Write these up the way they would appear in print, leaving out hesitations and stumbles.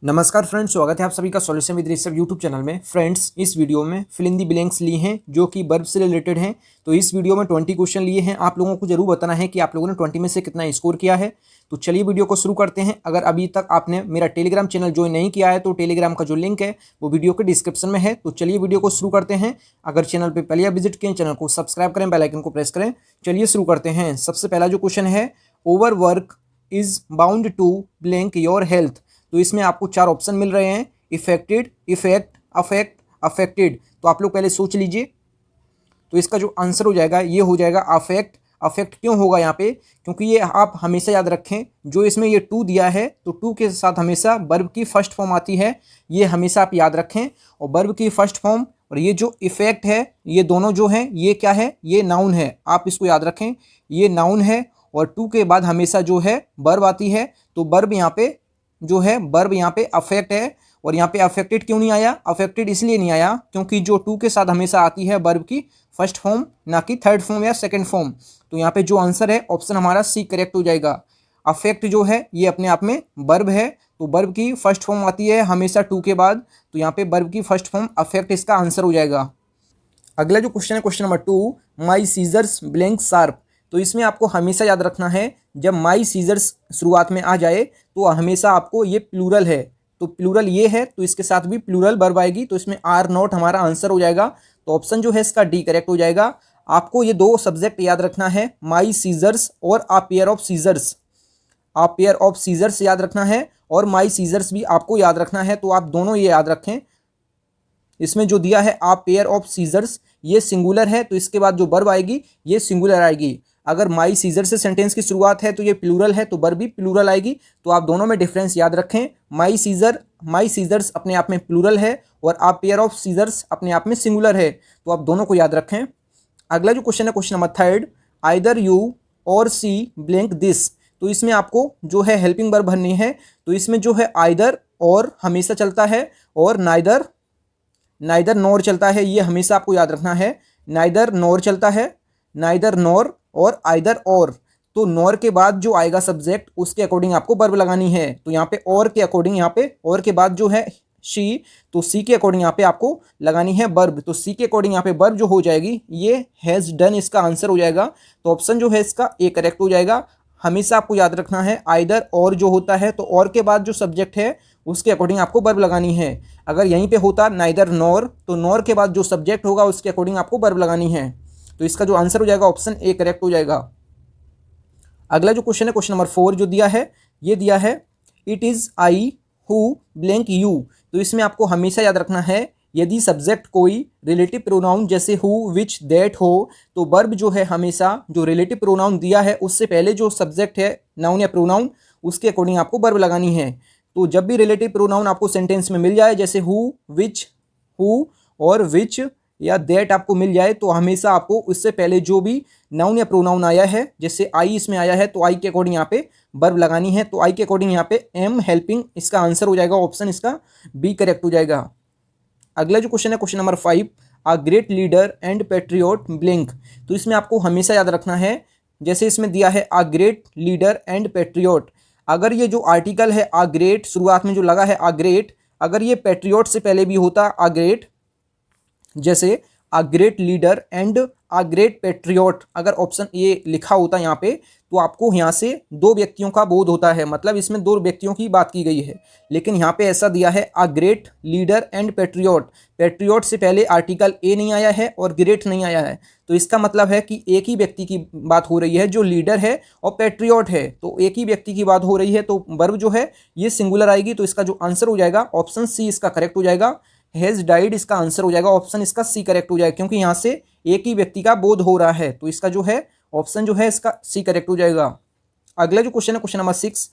नमस्कार फ्रेंड्स, स्वागत है आप सभी का solution with Rishabh YouTube channel में। फ्रेंड्स, इस वीडियो में फिल इन दी ब्लैंक्स लिए हैं जो कि वर्ब से रिलेटेड हैं। तो इस वीडियो में 20 क्वेश्चन लिए हैं। आप लोगों को जरूर बताना है कि आप लोगों ने 20 में से कितना स्कोर किया है। तो चलिए वीडियो को शुरू करते हैं। अगर अभी तक आपने मेरा टेलीग्राम चैनल ज्वाइन नहीं किया है तो टेलीग्राम का जो लिंक है वो वीडियो के डिस्क्रिप्शन में है। तो चलिए वीडियो को शुरू करते हैं। अगर चैनल पर पहले विजिट किए, चैनल को सब्सक्राइब करें, बेल आइकन को प्रेस करें। चलिए शुरू करते हैं। सबसे पहला जो क्वेश्चन है, overwork is bound to blank your health. तो इसमें आपको 4 ऑप्शन मिल रहे हैं, इफेक्टेड, इफेक्ट, अफेक्ट, अफेक्टेड। तो आप लोग पहले सोच लीजिए। तो इसका जो आंसर हो जाएगा ये हो जाएगा अफेक्ट। अफेक्ट क्यों होगा यहाँ पे? क्योंकि ये आप हमेशा याद रखें, जो इसमें ये टू दिया है तो टू के साथ हमेशा वर्ब की फर्स्ट फॉर्म आती है। ये हमेशा आप याद रखें। और वर्ब की फर्स्ट फॉर्म और ये जो इफेक्ट है, ये दोनों जो हैं ये क्या है? ये नाउन है। आप इसको याद रखें, ये नाउन है। और टू के बाद हमेशा जो है वर्ब आती है। तो वर्ब यहाँ पे जो है, वर्ब यहाँ पे अफेक्ट है। और यहाँ पे अफेक्टेड क्यों नहीं आया? अफेक्टेड इसलिए नहीं आया क्योंकि जो टू के साथ हमेशा आती है वर्ब की फर्स्ट फॉर्म, ना कि थर्ड फॉर्म या सेकंड फॉर्म। तो यहाँ पे जो आंसर है ऑप्शन हमारा सी करेक्ट हो जाएगा। अफेक्ट जो है ये अपने आप में वर्ब है। तो वर्ब की फर्स्ट फॉर्म आती है हमेशा टू के बाद। तो यहाँ पे वर्ब की फर्स्ट फॉर्म अफेक्ट इसका आंसर हो जाएगा। अगला जो क्वेश्चन है, क्वेश्चन नंबर 2, माई सीजर्स ब्लैंक शार्प। तो इसमें आपको हमेशा याद रखना है, जब माई सीजर्स शुरुआत में आ जाए तो हमेशा आपको ये प्लूरल है। तो प्लूरल ये है तो इसके साथ भी प्लूरल वर्ब आएगी। तो इसमें आर नॉट हमारा आंसर हो जाएगा। तो ऑप्शन जो है इसका डी करेक्ट हो जाएगा। आपको ये 2 सब्जेक्ट याद रखना है, माई सीजर्स और a pair of scissors. A pair of scissors याद रखना है और माई सीजर्स भी आपको याद रखना है। तो आप दोनों ये याद रखें। इसमें जो दिया है आ पेयर ऑफ सीजर्स, ये सिंगुलर है तो इसके बाद जो वर्ब आएगी ये सिंगुलर आएगी। अगर माई सीजर से सेंटेंस की शुरुआत है तो ये प्लूरल है तो वर्ब भी प्लूरल आएगी। तो आप दोनों में डिफरेंस याद रखें। माई सीजर्स अपने आप में प्लूरल है और आ पेयर ऑफ सीजर्स अपने आप में सिंगुलर है। तो आप दोनों को याद रखें। अगला जो क्वेश्चन है, क्वेश्चन नंबर 3, आइदर यू और सी ब्लैंक दिस। तो इसमें आपको जो है हेल्पिंग वर्ब भरनी है। तो इसमें जो है आइदर और हमेशा चलता है और नाइदर नॉर चलता है। ये हमेशा आपको याद रखना है। नाइदर नॉर चलता है, नाइदर नॉर और आइदर और। तो नॉर के बाद जो आएगा सब्जेक्ट उसके अकॉर्डिंग आपको वर्ब लगानी है। तो यहाँ पे और के अकॉर्डिंग, यहाँ पे और के बाद जो है शी, तो सी के अकॉर्डिंग यहाँ पे आपको लगानी है वर्ब। तो सी के अकॉर्डिंग यहाँ पे वर्ब जो हो जाएगी ये हैज़ डन इसका आंसर हो जाएगा। तो ऑप्शन जो है इसका ए करेक्ट हो जाएगा। हमेशा आपको याद रखना है, आइदर और जो होता है तो और के बाद जो सब्जेक्ट है उसके अकॉर्डिंग आपको वर्ब लगानी है। अगर यहीं पे होता नाइदर नॉर तो नॉर के बाद जो सब्जेक्ट होगा उसके अकॉर्डिंग आपको वर्ब लगानी है। तो इसका जो आंसर हो जाएगा ऑप्शन ए करेक्ट हो जाएगा। अगला जो क्वेश्चन है, क्वेश्चन नंबर 4 जो दिया है, ये दिया है it is I who blank you. तो इसमें आपको हमेशा याद रखना है, यदि सब्जेक्ट कोई रिलेटिव प्रोनाउन जैसे हु, विच, दैट हो तो वर्ब जो है हमेशा जो रिलेटिव प्रोनाउन दिया है उससे पहले जो सब्जेक्ट है नाउन या प्रोनाउन उसके अकॉर्डिंग आपको वर्ब लगानी है। तो जब भी रिलेटिव प्रोनाउन आपको सेंटेंस में मिल जाए, जैसे हु, विच, हु और विच या दैट आपको मिल जाए, तो हमेशा आपको उससे पहले जो भी नाउन या प्रोनाउन आया है, जैसे आई इसमें आया है तो आई के अकॉर्डिंग यहाँ पे वर्ब लगानी है। तो आई के अकॉर्डिंग यहाँ पे एम हेल्पिंग इसका आंसर हो जाएगा। ऑप्शन इसका बी करेक्ट हो जाएगा। अगला जो क्वेश्चन है, question number 5, a great leader and patriot blank. तो इसमें आपको हमेशा याद रखना है, जैसे इसमें दिया है a great leader and patriot. अगर ये जो आर्टिकल है आ ग्रेट शुरुआत में जो लगा है आ ग्रेट, अगर ये पैट्रियोट से पहले भी होता आ ग्रेट, जैसे a great leader and a great patriot, अगर ऑप्शन ए लिखा होता यहाँ पे तो आपको यहाँ से 2 व्यक्तियों का बोध होता है, मतलब इसमें 2 व्यक्तियों की बात की गई है। लेकिन यहाँ पे ऐसा दिया है a great leader and patriot. Patriot से पहले आर्टिकल ए नहीं आया है और ग्रेट नहीं आया है। तो इसका मतलब है कि एक ही व्यक्ति की बात हो रही है जो लीडर है और पैट्रियोट है। तो एक ही व्यक्ति की बात हो रही है तो वर्ब जो है ये सिंगुलर आएगी। तो इसका जो आंसर हो जाएगा ऑप्शन सी इसका करेक्ट हो जाएगा। हैज़ डाइड इसका आंसर हो जाएगा। ऑप्शन इसका सी करेक्ट हो जाएगा क्योंकि यहाँ से एक ही व्यक्ति का बोध हो रहा है। तो इसका जो है ऑप्शन जो है इसका सी करेक्ट हो जाएगा। अगला जो क्वेश्चन है, question number 6,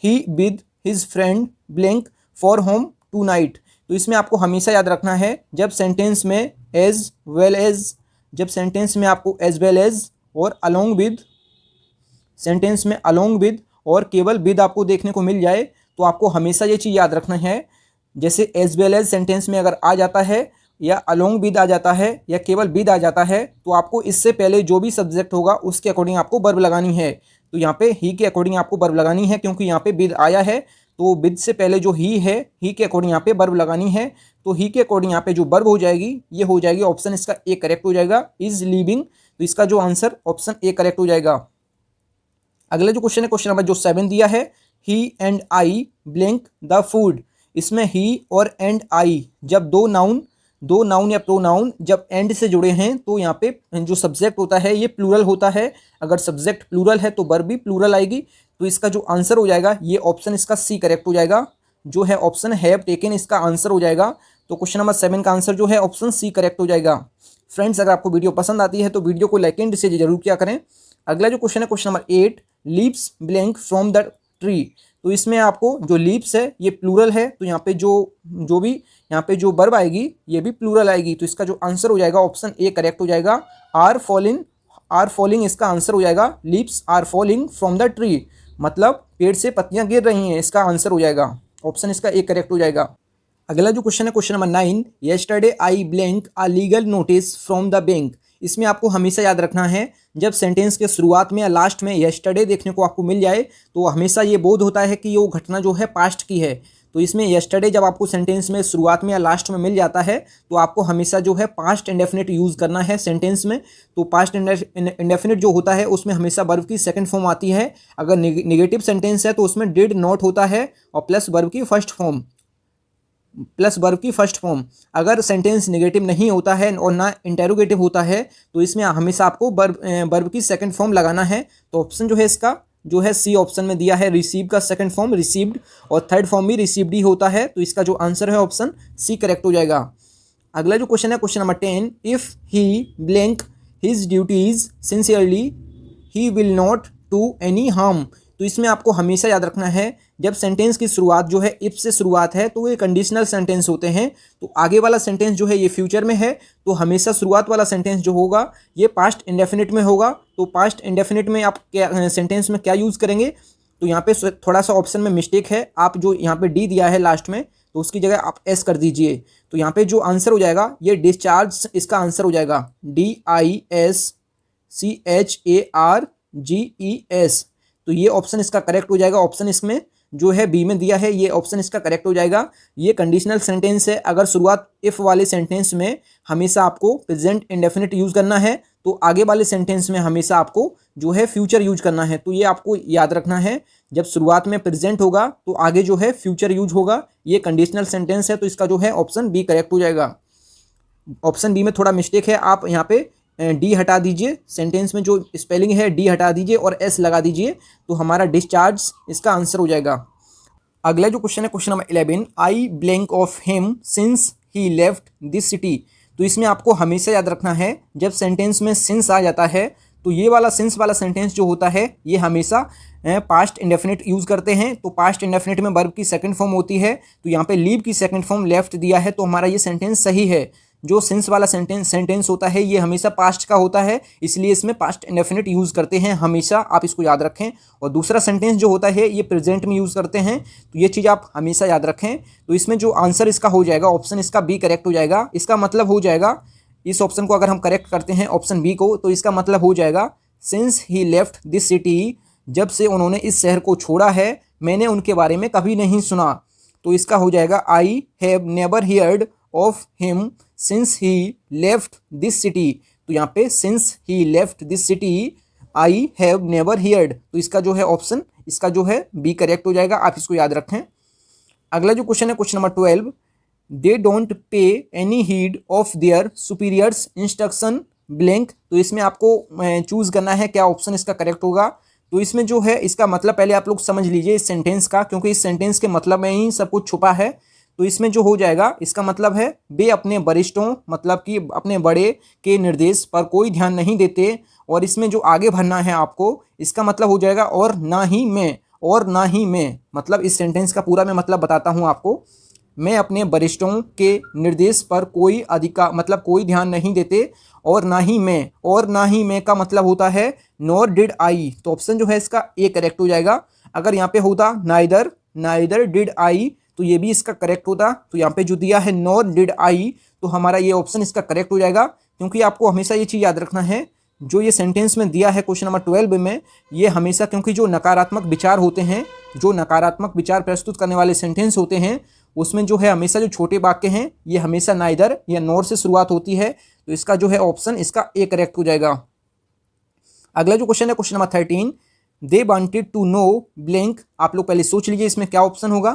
he with his friend blank for home tonight. तो इसमें आपको हमेशा याद रखना है, जब सेंटेंस में एज वेल एज, जब सेंटेंस में आपको एज वेल एज और अलोंग विद, सेंटेंस में अलोंग विद और केवल विद आपको देखने को मिल जाए तो आपको हमेशा ये चीज़ याद रखना है। जैसे एज वेल एज सेंटेंस में अगर आ जाता है या अलोंग विद आ जाता है या केवल विद आ जाता है तो आपको इससे पहले जो भी सब्जेक्ट होगा उसके अकॉर्डिंग आपको वर्ब लगानी है। तो यहाँ पे ही के अकॉर्डिंग आपको वर्ब लगानी है क्योंकि यहाँ पे विद आया है तो विद से पहले जो ही है, ही के अकॉर्डिंग यहाँ पे वर्ब लगानी है, तो ही के अकॉर्डिंग यहाँ पे जो वर्ब हो जाएगी ये हो जाएगी ऑप्शन इसका ए करेक्ट हो जाएगा, इज लिविंग। तो इसका जो आंसर ऑप्शन ए करेक्ट हो जाएगा। अगला जो क्वेश्चन है क्वेश्चन नंबर जो 7 दिया है, he and I blank the food. इसमें ही और एंड आई जब दो नाउन या प्रोनाउन जब एंड से जुड़े हैं तो यहाँ पे जो सब्जेक्ट होता है ये प्लूरल होता है। अगर सब्जेक्ट प्लूरल है तो वर्ब भी प्लूरल आएगी। तो इसका जो आंसर हो जाएगा ये ऑप्शन इसका सी करेक्ट हो जाएगा, जो है ऑप्शन हैव टेकन इसका आंसर हो जाएगा। तो क्वेश्चन नंबर 7 का आंसर जो है ऑप्शन सी करेक्ट हो जाएगा। फ्रेंड्स, अगर आपको वीडियो पसंद आती है तो वीडियो को लाइक एंड डिसलाइक जरूर किया करें। अगला जो क्वेश्चन है question number 8, leaves blank from the tree. तो इसमें आपको जो लीव्स है ये प्लूरल है, तो यहाँ पे जो भी यहाँ पे जो वर्ब आएगी ये भी प्लूरल आएगी। तो इसका जो आंसर हो जाएगा ऑप्शन ए करेक्ट हो जाएगा। आर फॉलिंग इसका आंसर हो जाएगा। Leaves are falling from the tree, मतलब पेड़ से पत्तियां गिर रही हैं, इसका आंसर हो जाएगा ऑप्शन इसका ए करेक्ट हो जाएगा। अगला जो क्वेश्चन है question number 9, yesterday I blank a legal notice from the bank. इसमें आपको हमेशा याद रखना है जब सेंटेंस के शुरुआत में या लास्ट में येस्टरडे देखने को आपको मिल जाए तो हमेशा ये बोध होता है कि वो घटना जो है पास्ट की है। तो इसमें येस्टरडे जब आपको सेंटेंस में शुरुआत में या लास्ट में मिल जाता है तो आपको हमेशा जो है पास्ट इंडेफिनिट यूज़ करना है सेंटेंस में। तो पास्ट इंडेफिनिट जो होता है उसमें हमेशा वर्ब की सेकंड फॉर्म आती है। अगर नेगेटिव सेंटेंस है तो उसमें डिड नॉट होता है और प्लस वर्ब की फर्स्ट फॉर्म। अगर सेंटेंस नेगेटिव नहीं होता है और ना इंटेरोगेटिव होता है तो इसमें हमेशा आपको वर्ब की सेकंड फॉर्म लगाना है। तो ऑप्शन जो है इसका जो है सी ऑप्शन में दिया है, रिसीव का सेकंड फॉर्म रिसीव्ड और थर्ड फॉर्म भी रिसीव्ड ही होता है। तो इसका जो आंसर है ऑप्शन सी करेक्ट हो जाएगा। अगला जो क्वेश्चन है question number 10, if he blank his duties sincerely he will not do any harm. तो इसमें आपको हमेशा याद रखना है जब सेंटेंस की शुरुआत जो है इफ से शुरुआत है तो ये कंडीशनल सेंटेंस होते हैं। तो आगे वाला सेंटेंस जो है ये फ्यूचर में है, तो हमेशा शुरुआत वाला सेंटेंस जो होगा ये पास्ट इंडेफिनिट में होगा। तो पास्ट इंडेफिनिट में आप क्या सेंटेंस में क्या यूज़ करेंगे, तो यहाँ पे थोड़ा सा ऑप्शन में मिस्टेक है। आप जो यहाँ पे डी दिया है लास्ट में तो उसकी जगह आप एस कर दीजिए। तो यहाँ पे जो आंसर हो जाएगा ये डिस्चार्ज इसका आंसर हो जाएगा, DISCHARGES। तो ये ऑप्शन इसका करेक्ट हो जाएगा। ऑप्शन इसमें जो है बी में दिया है ये ऑप्शन इसका करेक्ट हो जाएगा। ये कंडीशनल सेंटेंस है। अगर शुरुआत इफ वाले सेंटेंस में हमेशा आपको प्रेजेंट इंडेफिनिट यूज़ करना है तो आगे वाले सेंटेंस में हमेशा आपको जो है फ्यूचर यूज करना है। तो ये आपको याद रखना है, जब शुरुआत में प्रेजेंट होगा तो आगे जो है फ्यूचर यूज होगा। ये कंडीशनल सेंटेंस है तो इसका जो है ऑप्शन बी करेक्ट हो जाएगा। ऑप्शन बी में थोड़ा मिस्टेक है, आप यहाँ पे डी हटा दीजिए, सेंटेंस में जो स्पेलिंग है डी हटा दीजिए और एस लगा दीजिए, तो हमारा डिस्चार्ज इसका आंसर हो जाएगा। अगला जो क्वेश्चन है question number 11, I blank of him since he left this city. तो इसमें आपको हमेशा याद रखना है जब सेंटेंस में सिंस आ जाता है तो ये वाला सिंस वाला सेंटेंस जो होता है ये हमेशा पास्ट इंडेफिनिट यूज़ करते हैं। तो पास्ट इंडेफिनिट में वर्ब की सेकंड फॉर्म होती है, तो यहाँ पे लीव की सेकंड फॉर्म लेफ्ट दिया है, तो हमारा ये सेंटेंस सही है। जो सिंस वाला सेंटेंस होता है ये हमेशा पास्ट का होता है, इसलिए इसमें पास्ट इंडेफिनिट यूज़ करते हैं हमेशा, आप इसको याद रखें। और दूसरा सेंटेंस जो होता है ये प्रेजेंट में यूज़ करते हैं, तो ये चीज़ आप हमेशा याद रखें। तो इसमें जो आंसर इसका हो जाएगा ऑप्शन इसका बी करेक्ट हो जाएगा। इसका मतलब हो जाएगा, इस ऑप्शन को अगर हम करेक्ट करते हैं ऑप्शन बी को, तो इसका मतलब हो जाएगा since he left this city, जब से उन्होंने इस शहर को छोड़ा है मैंने उनके बारे में कभी नहीं सुना। तो इसका हो जाएगा I have never heard of him since he left this city. तो यहाँ पे since he left this city I have never heard, तो इसका जो है ऑप्शन इसका जो है बी करेक्ट हो जाएगा, आप इसको याद रखें। अगला जो क्वेश्चन है question number 12, they don't pay any heed of their superiors instruction blank. तो इसमें आपको चूज़ करना है क्या ऑप्शन इसका करेक्ट होगा। तो इसमें जो है इसका मतलब पहले आप लोग समझ लीजिए इस सेंटेंस का, क्योंकि इस सेंटेंस के मतलब में ही सब कुछ छुपा है। तो इसमें जो हो जाएगा इसका मतलब है वे अपने वरिष्ठों मतलब कि अपने बड़े के निर्देश पर कोई ध्यान नहीं देते, और इसमें जो आगे भरना है आपको इसका मतलब हो जाएगा और ना ही मैं, और ना ही मैं, मतलब इस सेंटेंस का पूरा मैं मतलब बताता हूँ आपको। मैं अपने वरिष्ठों के निर्देश पर कोई अधिकार मतलब कोई ध्यान नहीं देते, और ना ही मैं, और ना ही मैं का मतलब होता है नॉर डिड आई। तो ऑप्शन जो है इसका ए करेक्ट हो जाएगा। अगर यहाँ पे होता नाइदर डिड आई तो ये भी इसका करेक्ट होता। तो यहाँ पे जो दिया है नॉर डिड आई, तो हमारा ये ऑप्शन इसका करेक्ट हो जाएगा। क्योंकि आपको हमेशा ये चीज़ याद रखना है जो ये सेंटेंस में दिया है क्वेश्चन नंबर 12 में, ये हमेशा, क्योंकि जो नकारात्मक विचार होते हैं, जो नकारात्मक विचार प्रस्तुत करने वाले सेंटेंस होते हैं, उसमें जो है हमेशा जो छोटे वाक्य हैं ये हमेशा नाइदर या नॉर से शुरुआत होती है। तो इसका जो है ऑप्शन इसका ए करेक्ट हो जाएगा। अगला जो क्वेश्चन है question number 13, they wanted to know blank. आप लोग पहले सोच लीजिए इसमें क्या ऑप्शन होगा।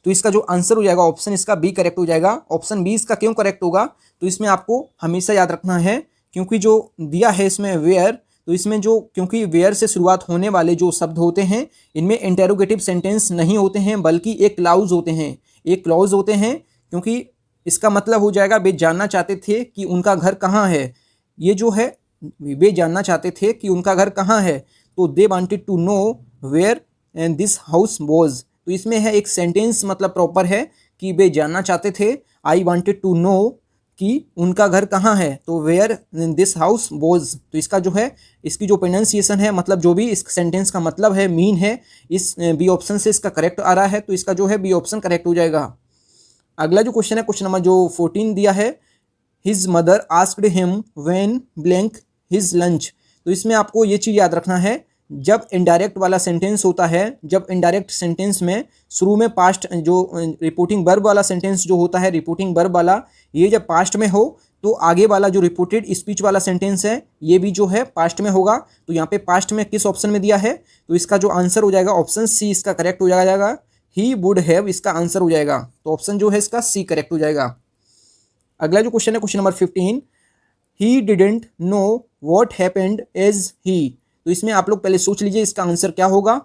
तो इसका जो आंसर हो जाएगा ऑप्शन इसका बी करेक्ट हो जाएगा। ऑप्शन बी इसका क्यों करेक्ट होगा, तो इसमें आपको हमेशा याद रखना है, क्योंकि जो दिया है इसमें वेयर, तो इसमें जो, क्योंकि वेयर से शुरुआत होने वाले जो शब्द होते हैं इनमें इंटेरोगेटिव सेंटेंस नहीं होते हैं, बल्कि एक क्लाउज होते हैं, एक क्लॉज होते हैं। क्योंकि इसका मतलब हो जाएगा वे जानना चाहते थे कि उनका घर कहाँ है। ये जो है वे जानना चाहते थे कि उनका घर कहाँ है, तो they wanted to know where and this house was. तो इसमें है एक सेंटेंस मतलब प्रॉपर है कि वे जानना चाहते थे, आई वांटेड टू नो कि उनका घर कहाँ है, तो वेयर दिस हाउस वॉज। तो इसका जो है, इसकी जो प्रोनाउंसिएशन है, मतलब जो भी इस सेंटेंस का मतलब है, मीन है, इस बी ऑप्शन से इसका करेक्ट आ रहा है। तो इसका जो है बी ऑप्शन करेक्ट हो जाएगा। अगला जो क्वेश्चन है क्वेश्चन नंबर जो 14 दिया है, his mother asked him when blank his lunch. तो इसमें आपको ये चीज़ याद रखना है, जब इनडायरेक्ट वाला सेंटेंस होता है, जब इनडायरेक्ट सेंटेंस में शुरू में पास्ट जो रिपोर्टिंग वर्ब वाला सेंटेंस जो होता है, रिपोर्टिंग वर्ब वाला, ये जब पास्ट में हो तो आगे वाला जो रिपोर्टेड स्पीच वाला सेंटेंस है ये भी जो है पास्ट में होगा। तो यहाँ पे पास्ट में किस ऑप्शन में दिया है, तो इसका जो आंसर हो जाएगा ऑप्शन सी इसका करेक्ट हो जाएगा। ही वुड हैव इसका आंसर हो जाएगा। तो ऑप्शन जो है इसका सी करेक्ट हो जाएगा। अगला जो क्वेश्चन है question number 15, he didn't know what happened as he. तो इसमें आप लोग पहले सोच लीजिए इसका आंसर क्या होगा।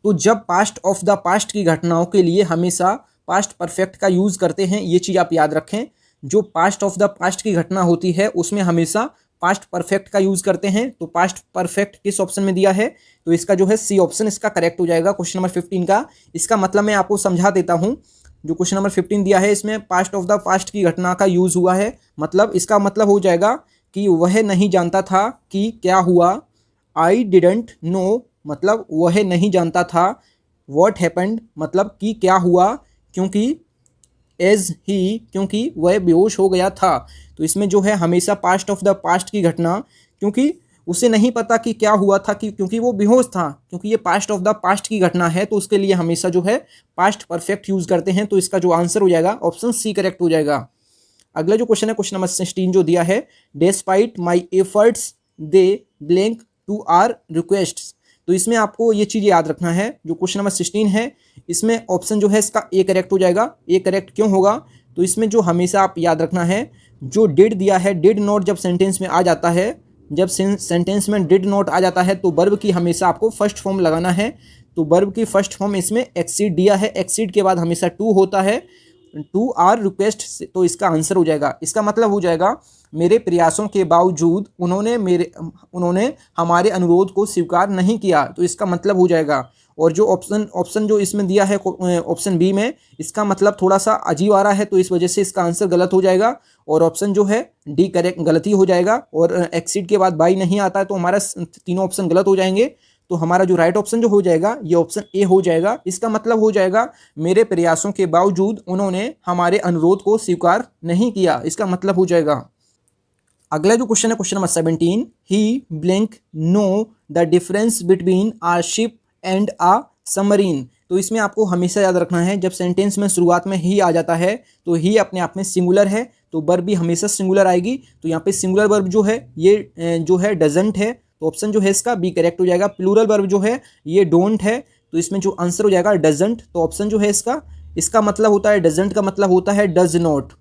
तो जब पास्ट ऑफ द पास्ट की घटनाओं के लिए हमेशा पास्ट परफेक्ट का यूज़ करते हैं, ये चीज़ आप याद रखें। जो पास्ट ऑफ द पास्ट की घटना होती है उसमें हमेशा पास्ट परफेक्ट का यूज़ करते हैं। तो पास्ट परफेक्ट किस ऑप्शन में दिया है, तो इसका जो है सी ऑप्शन इसका करेक्ट हो जाएगा क्वेश्चन नंबर 15 का। इसका मतलब मैं आपको समझा देता हूँ। जो क्वेश्चन नंबर 15 दिया है इसमें पास्ट ऑफ द पास्ट की घटना का यूज़ हुआ है, मतलब इसका मतलब हो जाएगा कि वह नहीं जानता था कि क्या हुआ। आई डिडंट नो मतलब वह नहीं जानता था। व्हाट हैपेंड मतलब कि क्या हुआ, क्योंकि एज ही क्योंकि वह बेहोश हो गया था। तो इसमें जो है हमेशा पास्ट ऑफ द पास्ट की घटना, क्योंकि उसे नहीं पता कि क्या हुआ था, कि क्योंकि वो बेहोश था, क्योंकि ये पास्ट ऑफ द पास्ट की घटना है, तो उसके लिए हमेशा जो है पास्ट परफेक्ट यूज़ करते हैं। तो इसका जो आंसर हो जाएगा ऑप्शन सी करेक्ट हो जाएगा। अगला जो क्वेश्चन है क्वेश्चन नंबर 16 जो दिया है, despite my efforts they blank to our requests. तो इसमें आपको ये चीज़ याद रखना है, जो क्वेश्चन नंबर 16 है इसमें ऑप्शन जो है इसका ए करेक्ट हो जाएगा। ए करेक्ट क्यों होगा, तो इसमें जो हमेशा आप याद रखना है, जो डिड दिया है, डिड नॉट जब सेंटेंस में आ जाता है, जब सेंटेंस में डिड नॉट आ जाता है तो वर्ब की हमेशा आपको फर्स्ट फॉर्म लगाना है। तो वर्ब की फर्स्ट फॉर्म इसमें एक्सीड दिया है, एक्सीड के बाद हमेशा टू होता है, टू आर रिक्वेस्ट, तो इसका आंसर हो जाएगा। इसका मतलब हो जाएगा मेरे प्रयासों के बावजूद उन्होंने हमारे अनुरोध को स्वीकार नहीं किया। तो इसका मतलब हो जाएगा। और जो ऑप्शन जो इसमें दिया है ऑप्शन बी में, इसका मतलब थोड़ा सा अजीब आ रहा है, तो इस वजह से इसका आंसर गलत हो जाएगा। और ऑप्शन जो है डी करेक्ट गलती हो जाएगा। और एक्सीड के बाद बाई नहीं आता है, तो हमारा तीनों ऑप्शन गलत हो जाएंगे। तो हमारा जो राइट ऑप्शन जो हो जाएगा ये ऑप्शन ए हो जाएगा। इसका मतलब हो जाएगा मेरे प्रयासों के बावजूद उन्होंने हमारे अनुरोध को स्वीकार नहीं किया। इसका मतलब हो जाएगा। अगला जो क्वेश्चन है question number 17, he blank know the difference between a ship and a submarine. तो इसमें आपको हमेशा याद रखना है, जब सेंटेंस में शुरुआत में ही आ जाता है तो ही अपने आप में सिंगुलर है, तो वर्ब भी हमेशा सिंगुलर आएगी। तो यहाँ पे सिंगुलर वर्ब जो है ये जो है डजंट है, तो ऑप्शन जो है इसका बी करेक्ट हो जाएगा। प्लूरल वर्ब जो है ये डोंट है, तो इसमें जो आंसर हो जाएगा डजंट। तो ऑप्शन जो है इसका मतलब होता है डजंट का मतलब होता है डज नॉट,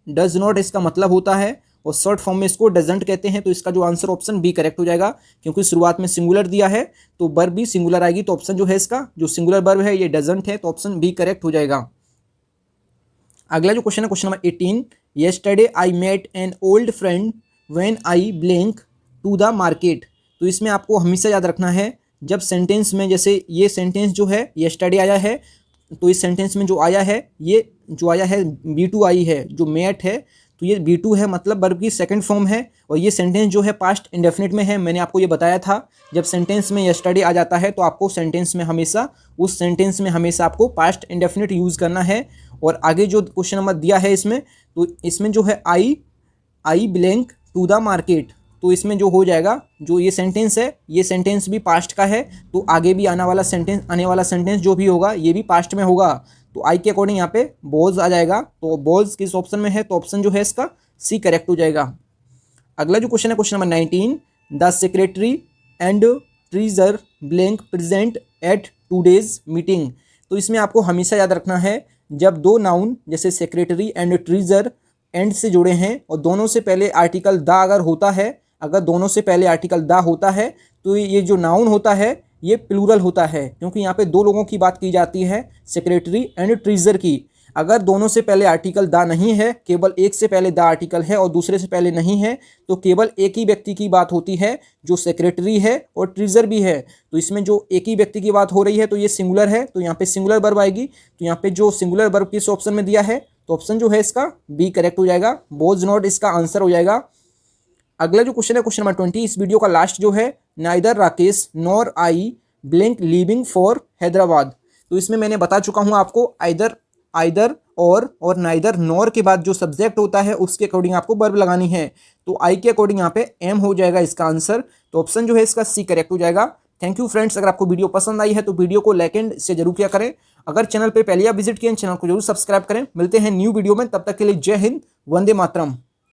डज नॉट इसका मतलब होता है, और शॉर्ट फॉर्म में इसको डजंट कहते हैं। तो इसका जो आंसर ऑप्शन बी करेक्ट हो जाएगा, क्योंकि शुरुआत में सिंगुलर दिया है तो वर्ब भी सिंगुलर आएगी। तो ऑप्शन जो है इसका जो सिंगुलर वर्ब है ये डजंट है, तो ऑप्शन बी करेक्ट हो जाएगा। अगला जो क्वेश्चन है question number 18, yesterday I met an old friend when I blank to the market. तो इसमें आपको हमेशा याद रखना है, जब सेंटेंस में जैसे ये सेंटेंस जो है येस्टरडे आया है, तो इस सेंटेंस में जो आया है ये जो आया है B2 आई है, जो मेट है तो ये B2 है, मतलब वर्ब की सेकंड फॉर्म है। और ये सेंटेंस जो है पास्ट इंडेफिनिट में है। मैंने आपको ये बताया था, जब सेंटेंस में येस्टरडे आ जाता है तो आपको सेंटेंस में हमेशा उस सेंटेंस में हमेशा आपको पास्ट इंडेफिनिट यूज़ करना है। और आगे जो क्वेश्चन नंबर दिया है इसमें, तो इसमें जो है I blank to the market, तो इसमें जो हो जाएगा, जो ये सेंटेंस है, ये सेंटेंस भी पास्ट का है, तो आगे भी आने वाला सेंटेंस जो भी होगा ये भी पास्ट में होगा। तो आई के अकॉर्डिंग यहाँ पे बोल्स आ जाएगा। तो बोल्स किस ऑप्शन में है, तो ऑप्शन जो है इसका सी करेक्ट हो जाएगा। अगला जो क्वेश्चन है question number 19, the secretary and treasure blank present at today's meeting. तो इसमें आपको हमेशा याद रखना है, जब दो नाउन जैसे सेक्रेटरी एंड ट्रेजर एंड से जुड़े हैं और दोनों से पहले आर्टिकल द अगर होता है, अगर दोनों से पहले आर्टिकल द होता है, तो ये जो नाउन होता है ये प्लूरल होता है, क्योंकि यहाँ पे दो लोगों की बात की जाती है, सेक्रेटरी एंड ट्रेजर की। अगर दोनों से पहले आर्टिकल द नहीं है, केवल एक से पहले द आर्टिकल है और दूसरे से पहले नहीं है, तो केवल एक ही व्यक्ति की बात होती है जो सेक्रेटरी है और ट्रेजर भी है। तो इसमें जो एक ही व्यक्ति की बात हो रही है तो ये सिंगुलर है, तो यहाँ पे सिंगुलर वर्ब आएगी। तो यहाँ पे जो सिंगुलर वर्ब किस ऑप्शन में दिया है, तो ऑप्शन जो है इसका बी करेक्ट हो जाएगा। बोज नॉट इसका आंसर हो जाएगा। अगला जो क्वेश्चन है क्वेश्चन नंबर 20, इस वीडियो का लास्ट जो है, neither Rakesh nor I blank leaving for Hyderabad. तो इसमें मैंने बता चुका हूँ आपको, आइदर और नाइदर नॉर के बाद जो सब्जेक्ट होता है उसके अकॉर्डिंग आपको वर्ब लगानी है। तो आई के अकॉर्डिंग यहाँ पे एम हो जाएगा इसका आंसर। तो ऑप्शन जो है इसका सी करेक्ट हो जाएगा। थैंक यू फ्रेंड्स, अगर आपको वीडियो पसंद आई है तो वीडियो को लाइक एंड से जरूर किया करें। अगर चैनल पे पहले आप विजिट किए चैनल को जरूर सब्सक्राइब करें। मिलते हैं न्यू वीडियो में, तब तक के लिए जय हिंद, वंदे मातरम।